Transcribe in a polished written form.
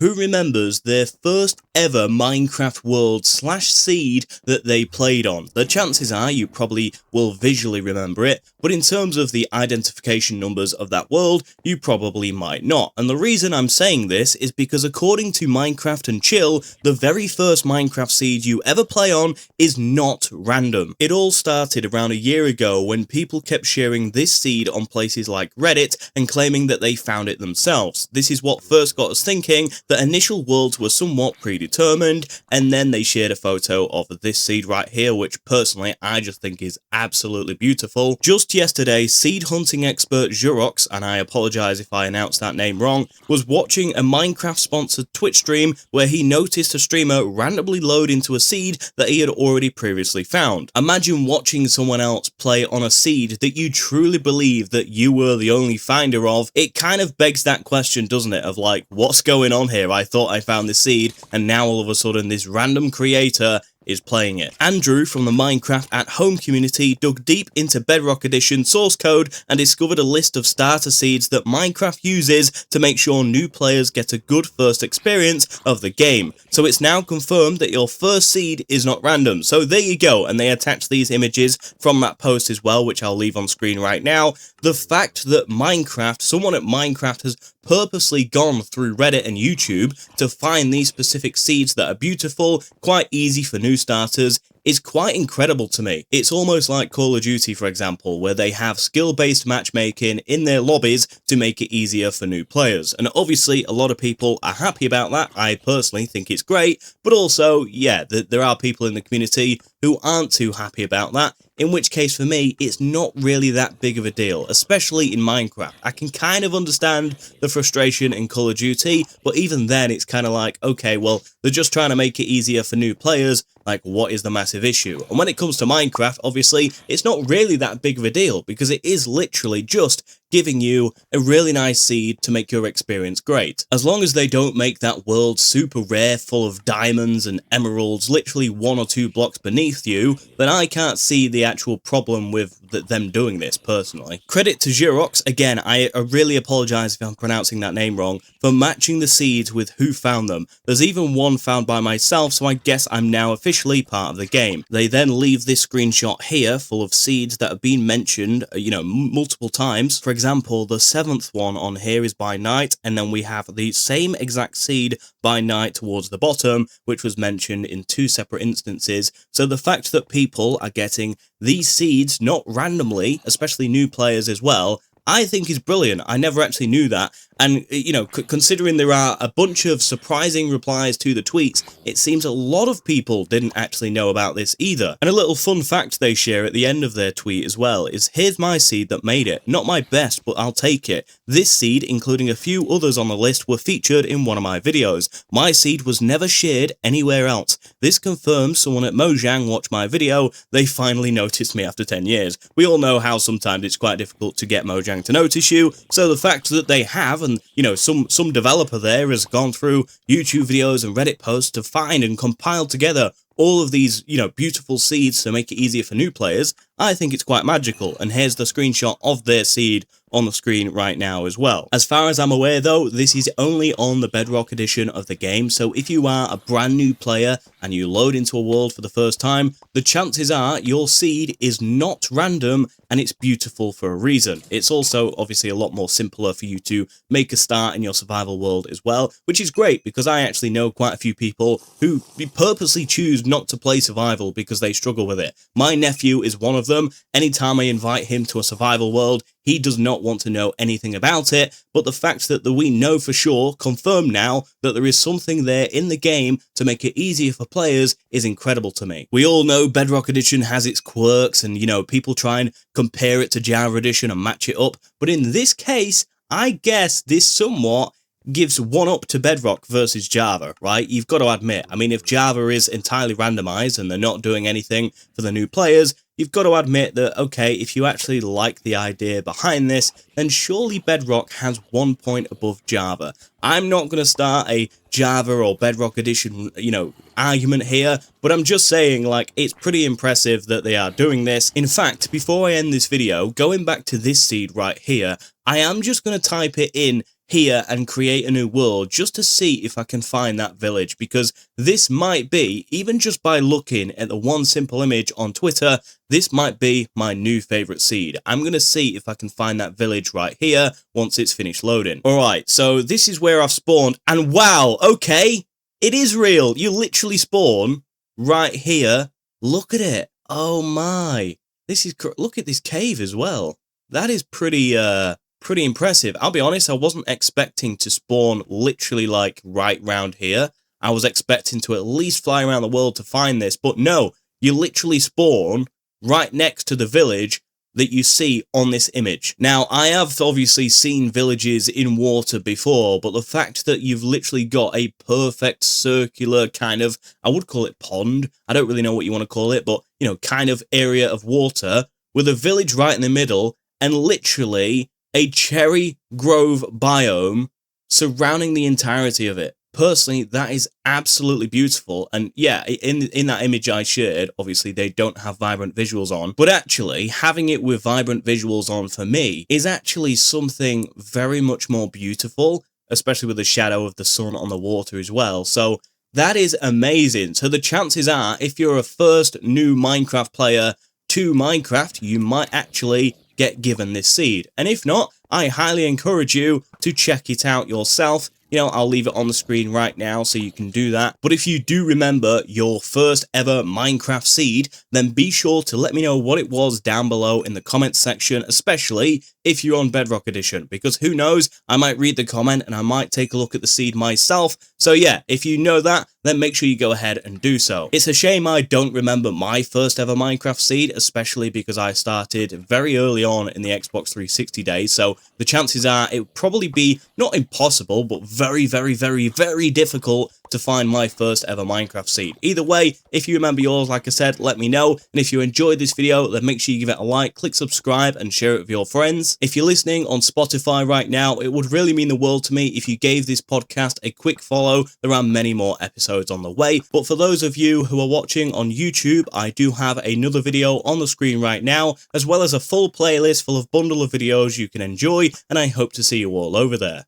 who remembers their first ever Minecraft world / seed that they played on? The chances are you probably will visually remember it, but in terms of the identification numbers of that world, you probably might not. And the reason I'm saying this is because according to Minecraft and Chill, the very first Minecraft seed you ever play on is not random. It all started around a year ago when people kept sharing this seed on places like Reddit and claiming that they found it themselves. This is what first got us thinking that initial worlds were somewhat predetermined, and then they shared a photo of this seed right here, which personally I just think is absolutely beautiful. Just yesterday, seed hunting expert Bedrock, and I apologize if I announced that name wrong, was watching a Minecraft sponsored Twitch stream where he noticed a streamer randomly load into a seed that he had already previously found. Imagine watching someone else play on a seed that you truly believe that you were the only finder of. It kind of begs that question, doesn't it, of like, what's going on here? I thought I found this seed, and now all of a sudden this random creator is playing it. Andrew from the Minecraft at Home community dug deep into Bedrock Edition source code and discovered a list of starter seeds that Minecraft uses to make sure new players get a good first experience of the game. So it's now confirmed that your first seed is not random. So there you go, and they attach these images from that post as well, which I'll leave on screen right now. The fact that someone at Minecraft has purposely gone through Reddit and YouTube to find these specific seeds that are beautiful, quite easy for new starters, is quite incredible to me. It's almost like Call of Duty, for example, where they have skill-based matchmaking in their lobbies to make it easier for new players. And obviously, a lot of people are happy about that. I personally think it's great, but also, yeah, there are people in the community who aren't too happy about that, in which case for me, it's not really that big of a deal, especially in Minecraft. I can kind of understand the frustration in Call of Duty, but even then it's kind of like, okay, well, they're just trying to make it easier for new players. Like, what is the massive issue? And when it comes to Minecraft, obviously, it's not really that big of a deal because it is literally just giving you a really nice seed to make your experience great. As long as they don't make that world super rare, full of diamonds and emeralds, literally 1 or 2 blocks beneath you, then I can't see the actual problem with them doing this, personally. Credit to Bedrock, again, I really apologize if I'm pronouncing that name wrong, for matching the seeds with who found them. There's even one found by myself, so I guess I'm now officially part of the game. They then leave this screenshot here full of seeds that have been mentioned, multiple times. For example, the 7th one on here is by night, and then we have the same exact seed by night towards the bottom, which was mentioned in 2 separate instances. So the fact that people are getting these seeds not randomly, especially new players as well, I think is brilliant. I never actually knew that. And, considering there are a bunch of surprising replies to the tweets, it seems a lot of people didn't actually know about this either. And a little fun fact they share at the end of their tweet as well is, here's my seed that made it. Not my best, but I'll take it. This seed, including a few others on the list, were featured in one of my videos. My seed was never shared anywhere else. This confirms someone at Mojang watched my video. They finally noticed me after 10 years. We all know how sometimes it's quite difficult to get Mojang to notice you, so the fact that they have, and some developer there has gone through YouTube videos and Reddit posts to find and compile together all of these, beautiful seeds to make it easier for new players, I think it's quite magical. And here's the screenshot of their seed on the screen right now as well. As far as I'm aware though, this is only on the Bedrock edition of the game, so if you are a brand new player and you load into a world for the first time, the chances are your seed is not random and it's beautiful for a reason. It's also obviously a lot more simpler for you to make a start in your survival world as well, which is great because I actually know quite a few people who purposely choose not to play survival because they struggle with it. My nephew is one of them. Anytime I invite him to a survival world, he does not want to know anything about it, but the fact that we know for sure, confirmed now, that there is something there in the game to make it easier for players is incredible to me. We all know Bedrock Edition has its quirks and, people try and compare it to Java Edition and match it up, but in this case, I guess this somewhat gives one up to Bedrock versus Java, right? You've got to admit, if Java is entirely randomized and they're not doing anything for the new players, you've got to admit that, okay, if you actually like the idea behind this, then surely Bedrock has 1 point above Java. I'm not going to start a Java or Bedrock Edition, argument here, but I'm just saying, it's pretty impressive that they are doing this. In fact, before I end this video, going back to this seed right here, I am just going to type it in here and create a new world just to see if I can find that village, because this might be, even just by looking at the one simple image on Twitter, this might be my new favorite seed. I'm going to see if I can find that village right here once it's finished loading. Alright, so this is where I've spawned, and wow, okay, it is real. You literally spawn right here. Look at it. Oh my. This is, look at this cave as well. That is pretty impressive. I'll be honest, I wasn't expecting to spawn literally like right round here. I was expecting to at least fly around the world to find this, but no, you literally spawn right next to the village that you see on this image. Now, I have obviously seen villages in water before, but the fact that you've literally got a perfect circular kind of, I would call it pond, I don't really know what you want to call it, but, you know, kind of area of water with a village right in the middle and literally a cherry grove biome surrounding the entirety of it. Personally, that is absolutely beautiful, and yeah, in that image I shared, obviously they don't have vibrant visuals on, but actually having it with vibrant visuals on for me is actually something very much more beautiful, especially with the shadow of the sun on the water as well. So that is amazing. So the chances are, if you're a first new Minecraft player to Minecraft, you might actually get given this seed, and if not, I highly encourage you to check it out yourself. You know, I'll leave it on the screen right now so you can do that. But if you do remember your first ever Minecraft seed, then be sure to let me know what it was down below in the comments section, especially if you're on Bedrock Edition, because who knows, I might read the comment and I might take a look at the seed myself. So yeah, if you know that, then make sure you go ahead and do so. It's a shame I don't remember my first ever Minecraft seed, especially because I started very early on in the Xbox 360 days, so the chances are it would probably be not impossible, but very, very, very, very difficult to find my first ever Minecraft seed. Either way, if you remember yours, like I said, let me know. And if you enjoyed this video, then make sure you give it a like, click subscribe, and share it with your friends. If you're listening on Spotify right now, it would really mean the world to me if you gave this podcast a quick follow. There are many more episodes on the way. But for those of you who are watching on YouTube, I do have another video on the screen right now, as well as a full playlist full of bundle of videos you can enjoy, and I hope to see you all over there.